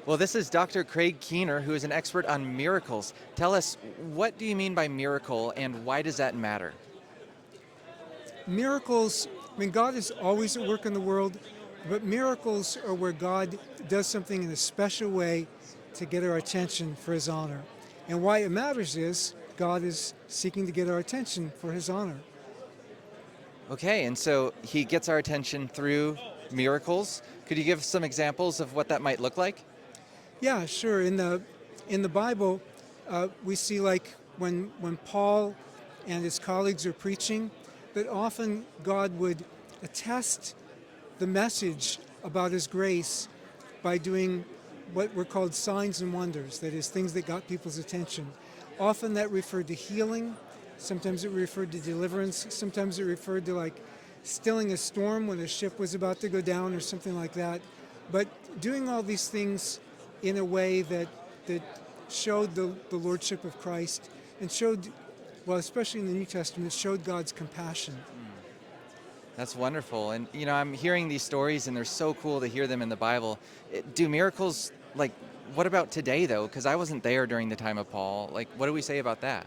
Well, this is Dr. Craig Keener, who is an expert on miracles. Tell us, what do you mean by miracle and why does that matter? Miracles, I mean, God is always at work in the world, but miracles are where God does something in a special way to get our attention for his honor. And why it matters is God is seeking to get our attention for his honor. Okay, and so he gets our attention through miracles. Could you give some examples of what that might look like? Yeah, sure. In the Bible, we see like when Paul and his colleagues are preaching, that often God would attest the message about his grace by doing what were called signs and wonders, that is, things that got people's attention. Often that referred to healing, sometimes it referred to deliverance, sometimes it referred to like stilling a storm when a ship was about to go down or something like that. But doing all these things in a way that showed the lordship of Christ and showed, well, especially in the New Testament, showed God's compassion. That's wonderful. And, I'm hearing these stories and they're so cool to hear them in the Bible. Do miracles, like, what about today, though? Because I wasn't there during the time of Paul. Like, what do we say about that?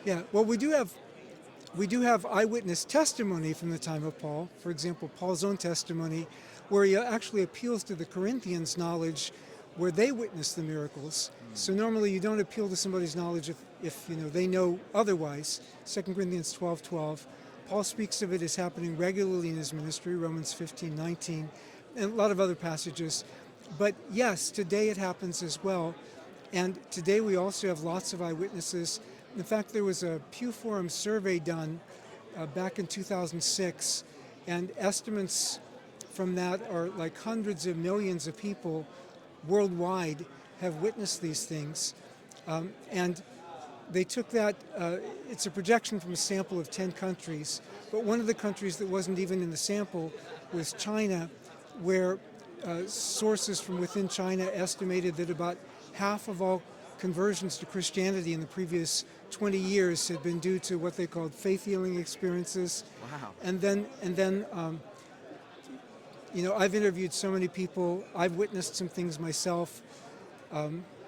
Yeah, well, we do have eyewitness testimony from the time of Paul. For example, Paul's own testimony, where he actually appeals to the Corinthians' knowledge, where they witnessed the miracles. So normally you don't appeal to somebody's knowledge if they know otherwise. 2 Corinthians 12:12. Paul speaks of it as happening regularly in his ministry, Romans 15:19, and a lot of other passages. But yes, today it happens as well. And today we also have lots of eyewitnesses. In fact, there was a Pew Forum survey done back in 2006, and estimates from that are like hundreds of millions of people worldwide have witnessed these things. And they took that, it's a projection from a sample of 10 countries, but one of the countries that wasn't even in the sample was China, where sources from within China estimated that about half of all conversions to Christianity in the previous 20 years had been due to what they called faith healing experiences. Wow. And then, I've interviewed so many people. I've witnessed some things myself.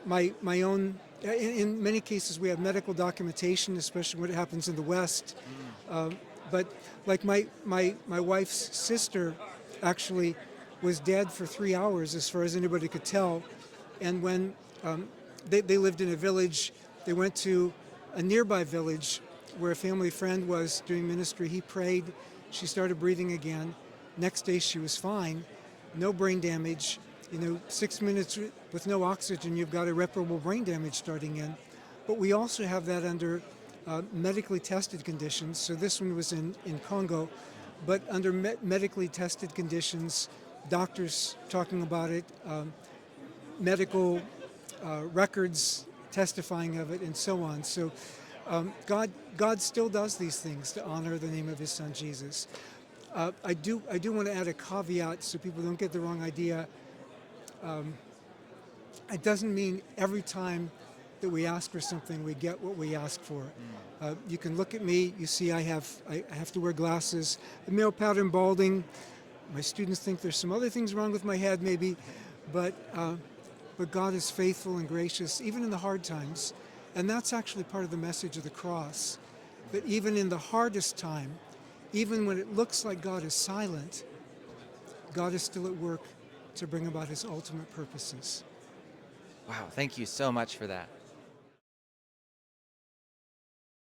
My own. In many cases, we have medical documentation, especially when it happens in the West. But like my wife's sister, actually, was dead for 3 hours, as far as anybody could tell. And when they lived in a village, they went to a nearby village where a family friend was doing ministry. He prayed. She started breathing again. Next day, she was fine. No brain damage. 6 minutes with no oxygen, you've got irreparable brain damage starting in. But we also have that under medically tested conditions. So this one was in Congo. But under medically tested conditions, doctors talking about it, medical records testifying of it, and so on. So God still does these things to honor the name of his son Jesus. I do want to add a caveat so people don't get the wrong idea. It doesn't mean every time that we ask for something we get what we ask for. You can look at me. You see, I have to wear glasses. Male pattern balding. My students think there's some other things wrong with my head, maybe, but God is faithful and gracious even in the hard times, and that's actually part of the message of the cross. That even in the hardest time, even when it looks like God is silent, God is still at work to bring about his ultimate purposes. Wow, thank you so much for that.